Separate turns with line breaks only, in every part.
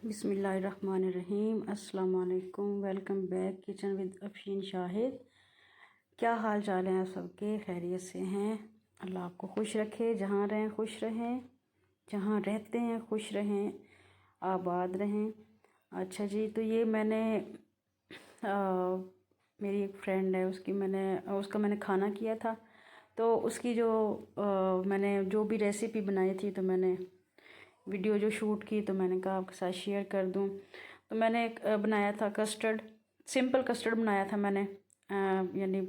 बिस्मिल्लाहिर्रहमानिर्रहीम। अस्सलाम वालेकुम। Welcome back kitchen with Afeen Shahid. क्या हाल चाल हैं आप सबके? खैरियत से हैं? अल्लाह आपको खुश रखे, जहाँ रहें खुश रहें, जहाँ रहते हैं खुश रहें, आबाद रहें। अच्छा जी, तो ये मैंने मेरी एक फ्रेंड है, उसका मैंने खाना किया था। तो उसकी मैंने जो भी रेसिपी बनाई थी, तो मैंने वीडियो जो शूट की, तो मैंने कहा आपके साथ शेयर कर दूं। तो मैंने एक बनाया था कस्टर्ड, सिंपल कस्टर्ड बनाया था मैंने, यानी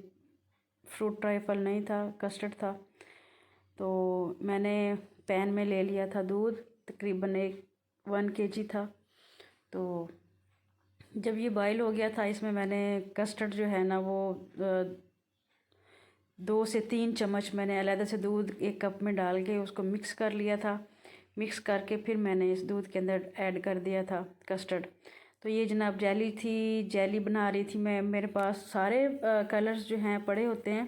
फ्रूट ट्राइफल नहीं था, कस्टर्ड था। तो मैंने पैन में ले लिया था दूध, तकरीबन 1 kg था। तो जब ये बॉयल हो गया था, इसमें मैंने कस्टर्ड जो है ना वो 2 से 3 चम्मच मैंने अलग से दूध एक कप में डाल के उसको मिक्स कर लिया था। मिक्स करके फिर मैंने इस दूध के अंदर ऐड कर दिया था कस्टर्ड। तो ये जनाब जेली थी, जेली बना रही थी मैं। मेरे पास सारे कलर्स जो हैं पड़े होते हैं,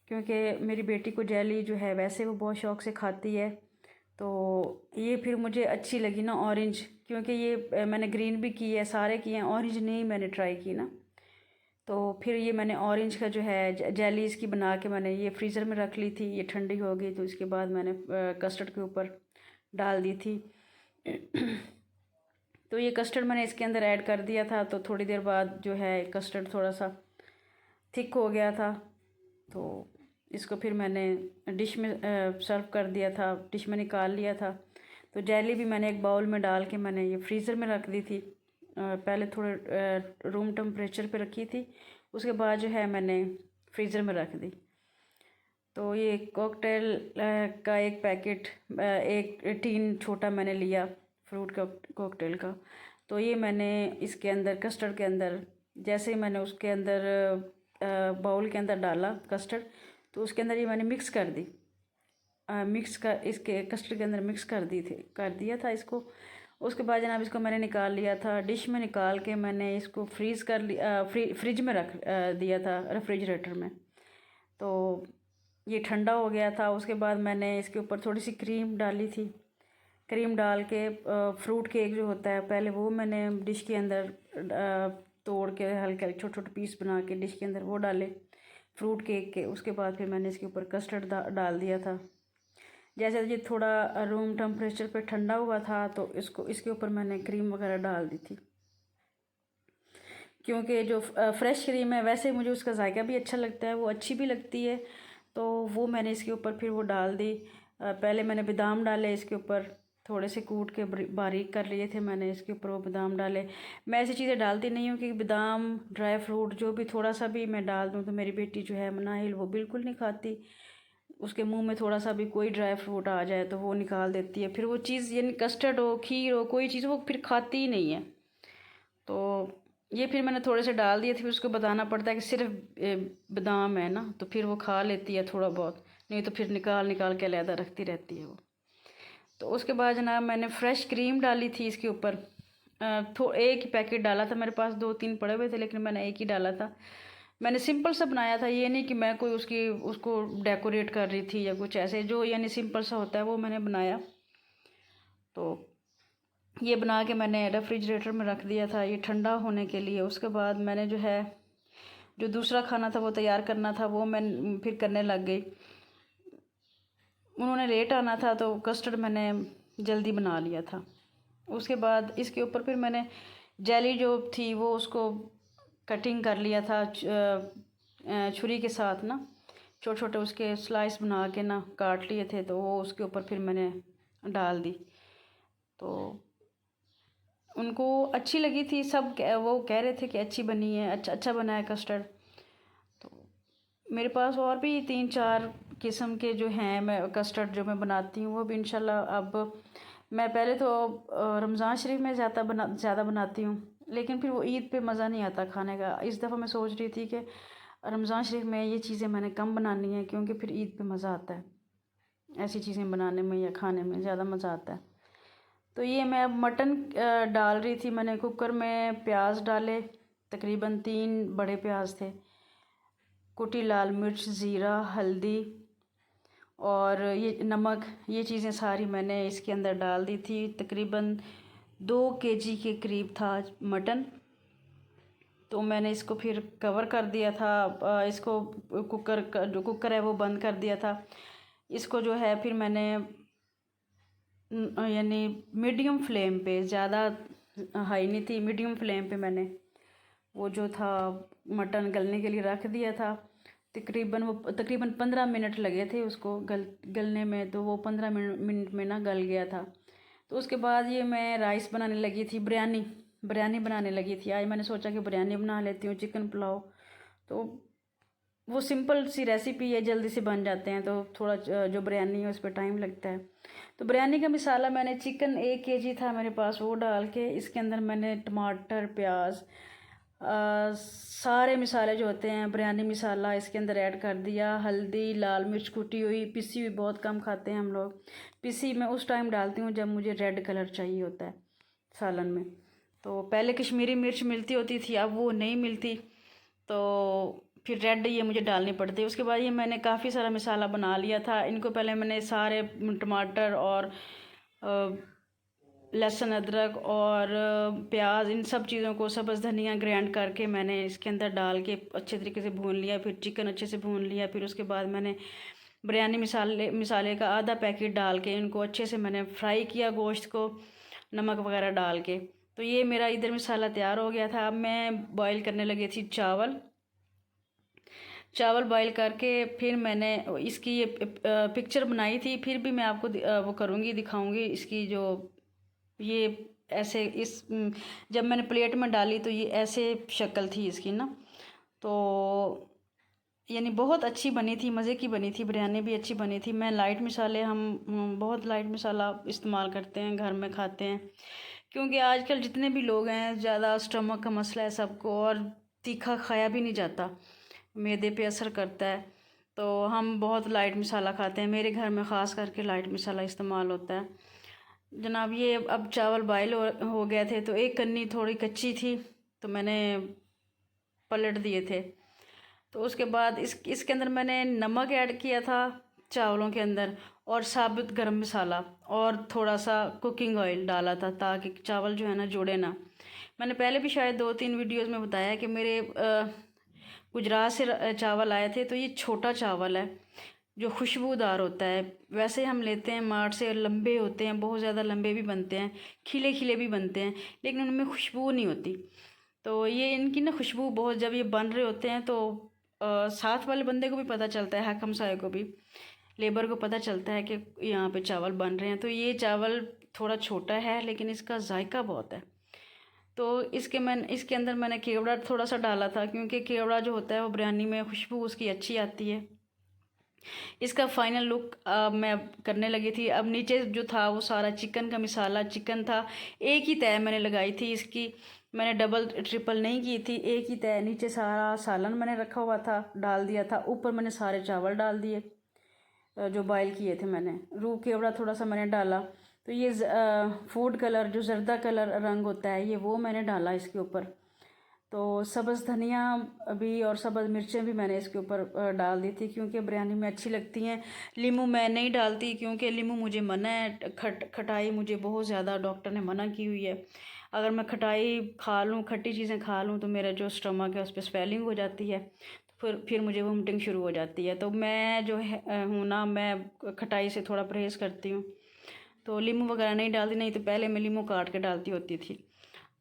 क्योंकि मेरी बेटी को जेली जो है वैसे वो बहुत शौक़ से खाती है। तो ये फिर मुझे अच्छी लगी ना ऑरेंज, क्योंकि ये मैंने ग्रीन भी की है, सारे किए हैं, ऑरेंज नहीं मैंने ट्राई की ना। तो फिर ये मैंने ऑरेंज का जो है जेली इसकी बना के मैंने ये फ्रीज़र में रख ली थी। ये ठंडी हो गई तो इसके बाद मैंने कस्टर्ड के ऊपर डाल दी थी। तो ये कस्टर्ड मैंने इसके अंदर ऐड कर दिया था। तो थोड़ी देर बाद जो है कस्टर्ड थोड़ा सा थिक हो गया था। तो इसको फिर मैंने डिश में सर्व कर दिया था, डिश में निकाल लिया था। तो जेली भी मैंने एक बाउल में डाल के मैंने ये फ्रीज़र में रख दी थी। पहले थोड़े रूम टेम्परेचर पे रखी थी, उसके बाद जो है मैंने फ्रीज़र में रख दी। तो ये कॉकटेल का एक पैकेट, एक टीन छोटा मैंने लिया फ्रूट कॉकटेल का। तो ये मैंने इसके अंदर कस्टर्ड के अंदर, जैसे ही मैंने उसके अंदर बाउल के अंदर डाला कस्टर्ड, तो उसके अंदर ये मैंने मिक्स कर दी, इसके कस्टर्ड के अंदर मिक्स कर दिया था इसको। उसके बाद जनाब इसको मैंने निकाल लिया था, डिश में निकाल के मैंने इसको फ्रीज़ कर लिया, फ्रिज में रख दिया था, रेफ्रिजरेटर में। तो ये ठंडा हो गया था। उसके बाद मैंने इसके ऊपर थोड़ी सी क्रीम डाली थी। क्रीम डाल के फ्रूट केक जो होता है, पहले वो मैंने डिश के अंदर तोड़ के हल्के छोटे छोटे पीस बना के डिश के अंदर वो डाले फ्रूट केक के। उसके बाद फिर मैंने इसके ऊपर कस्टर्ड डाल दिया था। जैसे ये थोड़ा रूम टेम्परेचर पे ठंडा हुआ था, तो इसके ऊपर मैंने क्रीम वगैरह डाल दी थी, क्योंकि जो फ्रेश क्रीम है वैसे मुझे उसका जायका भी अच्छा लगता है, वो अच्छी भी लगती है। तो वो मैंने इसके ऊपर फिर वो डाल दी। पहले मैंने बादाम डाले इसके ऊपर, थोड़े से कूट के बारीक कर लिए थे मैंने, इसके ऊपर वो बादाम डाले। मैं ऐसी चीज़ें डालती नहीं हूँ कि बादाम, ड्राई फ्रूट जो भी थोड़ा सा भी मैं डाल दूँ तो मेरी बेटी जो है मनाहिल, वो बिल्कुल नहीं खाती। उसके मुंह में थोड़ा सा भी कोई ड्राई फ्रूट आ जाए तो वो निकाल देती है। फिर वो चीज़, यानी कस्टर्ड हो, खीर हो, कोई चीज़ वो फिर खाती ही नहीं है। तो ये फिर मैंने थोड़े से डाल दिए थे। फिर उसको बताना पड़ता है कि सिर्फ बादाम है ना, तो फिर वो खा लेती है थोड़ा बहुत, नहीं तो फिर निकाल निकाल के अलहदा रखती रहती है वो। तो उसके बाद जनाब मैंने फ्रेश क्रीम डाली थी इसके ऊपर। एक ही पैकेट डाला था, मेरे पास 2-3 पड़े हुए थे, लेकिन मैंने एक ही डाला था। मैंने सिंपल सा बनाया था, ये नहीं कि मैं कोई उसको डेकोरेट कर रही थी या कुछ ऐसे, जो यानी सिंपल सा होता है वो मैंने बनाया। तो ये बना के मैंने रेफ्रिजरेटर में रख दिया था ये ठंडा होने के लिए। उसके बाद मैंने जो दूसरा खाना था वो तैयार करना था, वो मैं फिर करने लग गई। उन्होंने लेट आना था तो कस्टर्ड मैंने जल्दी बना लिया था। उसके बाद इसके ऊपर फिर मैंने जेली जो थी वो उसको कटिंग कर लिया था छुरी के साथ ना, छोटे छोटे उसके स्लाइस बना के ना काट लिए थे। तो वो उसके ऊपर फिर मैंने डाल दी। तो उनको अच्छी लगी थी, वो कह रहे थे कि अच्छी बनी है, अच्छा बना है कस्टर्ड। तो मेरे पास और भी 3-4 किस्म के जो हैं मैं कस्टर्ड जो मैं बनाती हूँ, वो भी इंशाल्लाह। अब मैं पहले तो रमज़ान शरीफ में ज़्यादा बनाती हूँ, लेकिन फिर वो ईद पे मज़ा नहीं आता खाने का। इस दफ़ा मैं सोच रही थी कि रमज़ान शरीफ में ये चीज़ें मैंने कम बनानी है, क्योंकि फिर ईद पे मज़ा आता है ऐसी चीज़ें बनाने में या खाने में, ज़्यादा मज़ा आता है। तो ये मैं अब मटन डाल रही थी। मैंने कुकर में प्याज डाले, तकरीबन 3 बड़े प्याज थे, कुटी लाल मिर्च, ज़ीरा, हल्दी और ये नमक, ये चीज़ें सारी मैंने इसके अंदर डाल दी थी। तकरीबन 2 kg के करीब था मटन। तो मैंने इसको फिर कवर कर दिया था, इसको कुकर का जो कुकर है वो बंद कर दिया था। इसको जो है फिर मैंने यानी मीडियम फ्लेम पे, ज़्यादा हाई नहीं थी, मीडियम फ्लेम पे मैंने वो जो था मटन गलने के लिए रख दिया था। तकरीबन 15 मिनट लगे थे उसको गलने में, तो वो 15 मिनट में ना गल गया था। तो उसके बाद ये मैं राइस बनाने लगी थी, बिरयानी बनाने लगी थी। आज मैंने सोचा कि बिरयानी बना लेती हूँ, चिकन पुलाव। तो वो सिंपल सी रेसिपी है, जल्दी से बन जाते हैं। तो थोड़ा जो बिरयानी है उस पर टाइम लगता है। तो बिरयानी का मसाला मैंने चिकन 1 kg था मेरे पास, वो डाल के इसके अंदर मैंने टमाटर, प्याज, सारे मसाले जो होते हैं, बिरयानी मसाला इसके अंदर ऐड कर दिया। हल्दी, लाल मिर्च कुटी हुई, पिसी हुई बहुत कम खाते हैं हम लोग। पिसी मैं उस टाइम डालती हूँ जब मुझे रेड कलर चाहिए होता है सालन में। तो पहले कश्मीरी मिर्च मिलती होती थी, अब वो नहीं मिलती, तो फिर रेड ये मुझे डालनी पड़ती है। उसके बाद ये मैंने काफ़ी सारा मसाला बना लिया था। इनको पहले मैंने सारे टमाटर और लहसुन, अदरक और प्याज, इन सब चीज़ों को, सब्ज़ धनिया ग्राइंड करके मैंने इसके अंदर डाल के अच्छे तरीके से भून लिया। फिर चिकन अच्छे से भून लिया। फिर उसके बाद मैंने बिरयानी मसाले का आधा पैकेट डाल के इनको अच्छे से मैंने फ्राई किया, गोश्त को नमक वगैरह डाल के। तो ये मेरा इधर मसाला तैयार हो गया था। अब मैं बॉईल करने लगी थी चावल बॉईल करके फिर मैंने इसकी ये पिक्चर बनाई थी। फिर भी मैं आपको वो करूँगी, दिखाऊँगी इसकी जो ये ऐसे जब मैंने प्लेट में डाली तो ये ऐसे शक्ल थी इसकी ना। तो यानी बहुत अच्छी बनी थी, मज़े की बनी थी, बिरयानी भी अच्छी बनी थी। मैं लाइट मसाले हम बहुत लाइट मसाला इस्तेमाल करते हैं, घर में खाते हैं, क्योंकि आजकल जितने भी लोग हैं ज़्यादा स्टमक का मसला है सबको, और तीखा खाया भी नहीं जाता, मैदे पे असर करता है। तो हम बहुत लाइट मसाला खाते हैं, मेरे घर में ख़ास करके लाइट मसाला इस्तेमाल होता है जनाब। ये अब चावल बॉयल हो गए थे, तो एक कन्नी थोड़ी कच्ची थी तो मैंने पलट दिए थे। तो उसके बाद इसके अंदर मैंने नमक ऐड किया था चावलों के अंदर, और साबुत गरम मसाला, और थोड़ा सा कुकिंग ऑयल डाला था ताकि चावल जो है ना जुड़े ना। मैंने पहले भी शायद 2-3 वीडियोस में बताया कि मेरे गुजरात से चावल आए थे। तो ये छोटा चावल है जो खुशबूदार होता है। वैसे हम लेते हैं मार्ट से, लंबे होते हैं, बहुत ज़्यादा लंबे भी बनते हैं, खिले खिले भी बनते हैं, लेकिन उनमें खुशबू नहीं होती। तो ये इनकी ना खुशबू बहुत, जब ये बन रहे होते हैं तो साथ वाले बंदे को भी पता चलता है, हमसाये को भी, लेबर को पता चलता है कि यहाँ पे चावल बन रहे हैं। तो ये चावल थोड़ा छोटा है लेकिन इसका जायका बहुत है। तो इसके अंदर मैंने केवड़ा थोड़ा सा डाला था, क्योंकि केवड़ा जो होता है वो बिरयानी में खुशबू उसकी अच्छी आती है। इसका फाइनल लुक मैं करने लगी थी। अब नीचे जो था वो सारा चिकन का मसाला, चिकन था, एक ही तय मैंने लगाई थी इसकी, मैंने डबल ट्रिपल नहीं की थी, एक ही तय। नीचे सारा सालन मैंने रखा हुआ था, डाल दिया था। ऊपर मैंने सारे चावल डाल दिए जो बॉयल किए थे मैंने। रूह केवड़ा थोड़ा सा मैंने डाला। तो ये फूड कलर, जो जर्दा कलर रंग होता है, ये वो मैंने डाला इसके ऊपर। तो सब्ज़ धनिया भी और सब्ज़ मिर्चें भी मैंने इसके ऊपर डाल दी थी, क्योंकि बिरयानी में अच्छी लगती हैं। लीमू मैं नहीं डालती, क्योंकि लीमू मुझे मना है, खटाई मुझे बहुत ज़्यादा डॉक्टर ने मना की हुई है। अगर मैं खटाई खा लूँ, खट्टी चीज़ें खा लूँ, तो मेरा जो स्टमक है उस पर स्वेलिंग हो जाती है, फिर मुझे वोमिटिंग शुरू हो जाती है। तो मैं जो है हूँ ना, मैं खटाई से थोड़ा परहेज़ करती हूँ। तो लीमू वगैरह नहीं डालती, नहीं तो पहले मैं लीमू काट के डालती होती थी।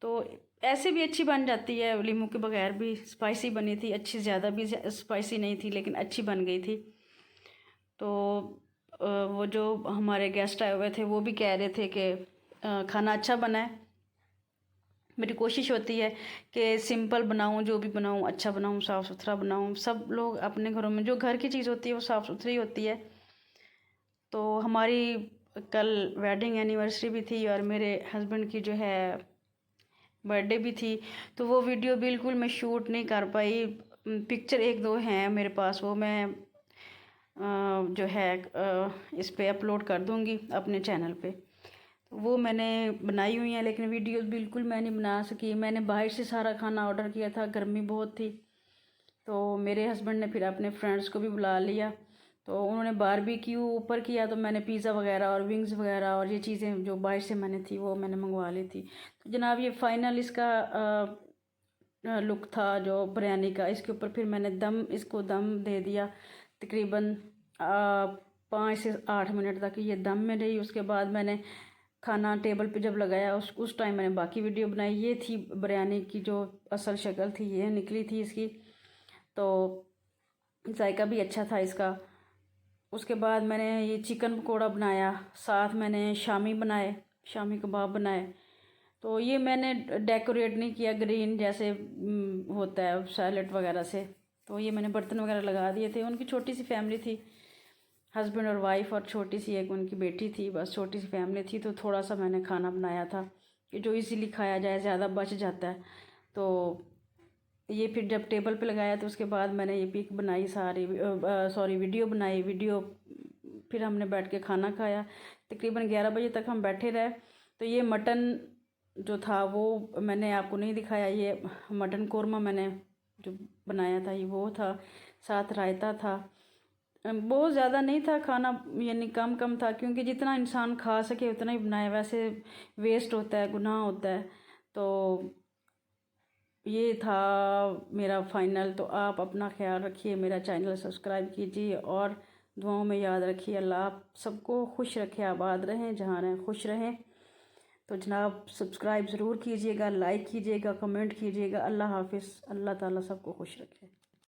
तो ऐसे भी अच्छी बन जाती है, लीमू के बगैर भी स्पाइसी बनी थी अच्छी, ज़्यादा भी स्पाइसी नहीं थी लेकिन अच्छी बन गई थी। तो वो जो हमारे गेस्ट आए हुए थे वो भी कह रहे थे कि खाना अच्छा बना है। मेरी कोशिश होती है कि सिंपल बनाऊं, जो भी बनाऊं अच्छा बनाऊं, साफ़ सुथरा बनाऊं। सब लोग अपने घरों में जो घर की चीज़ होती है वो साफ़ सुथरी होती है। तो हमारी कल वेडिंग एनिवर्सरी भी थी और मेरे हस्बैंड की जो है बर्थडे भी थी। तो वो वीडियो बिल्कुल मैं शूट नहीं कर पाई। पिक्चर 1-2 हैं मेरे पास, वो मैं जो है इस पे अपलोड कर दूँगी अपने चैनल पे। तो वो मैंने बनाई हुई हैं, लेकिन वीडियोस बिल्कुल मैं नहीं बना सकी। मैंने बाहर से सारा खाना ऑर्डर किया था, गर्मी बहुत थी। तो मेरे हस्बैंड ने फिर अपने फ्रेंड्स को भी बुला लिया। तो उन्होंने बारबेक्यू ऊपर किया, तो मैंने पिज़्ज़ा वगैरह और विंग्स वगैरह और ये चीज़ें जो बाहर से मैंने थी वो मैंने मंगवा ली थी। तो जनाब ये फ़ाइनल इसका लुक था जो बिरयानी का। इसके ऊपर फिर मैंने इसको दम दे दिया तकरीबन 5 से 8 मिनट तक ये दम में रही। उसके बाद मैंने खाना टेबल पे जब लगाया उस टाइम मैंने बाकी वीडियो बनाई। ये थी बिरयानी की जो असल शक्ल थी, ये निकली थी इसकी। तो जायका भी अच्छा था इसका। उसके बाद मैंने ये चिकन पकौड़ा बनाया, साथ मैंने शामी बनाए, शामी कबाब बनाए। तो ये मैंने डेकोरेट नहीं किया ग्रीन जैसे होता है सैलेड वगैरह से। तो ये मैंने बर्तन वगैरह लगा दिए थे। उनकी छोटी सी फैमिली थी, हस्बैंड और वाइफ और छोटी सी एक उनकी बेटी थी, बस छोटी सी फैमिली थी। तो थोड़ा सा मैंने खाना बनाया था कि जो इजीली खाया जाए, ज़्यादा बच जाता है। तो ये फिर जब टेबल पे लगाया तो उसके बाद मैंने ये पिक बनाई सारी, सॉरी वीडियो बनाई। फिर हमने बैठ के खाना खाया। तकरीबन 11 बजे तक हम बैठे रहे। तो ये मटन जो था वो मैंने आपको नहीं दिखाया। ये मटन कोरमा मैंने जो बनाया था ये वो था, साथ रायता था। बहुत ज़्यादा नहीं था खाना, यानी कम कम था, क्योंकि जितना इंसान खा सके उतना ही बनाया। वैसे वेस्ट होता है, गुनाह होता है। तो ये था मेरा फाइनल। तो आप अपना ख्याल रखिए, मेरा चैनल सब्सक्राइब कीजिए और दुआओं में याद रखिए। अल्लाह आप सबको खुश रखे, आबाद रहें, जहाँ रहें खुश रहें। तो जनाब सब्सक्राइब ज़रूर कीजिएगा, लाइक कीजिएगा, कमेंट कीजिएगा। अल्लाह हाफिज़। अल्लाह ताला सबको खुश रखे।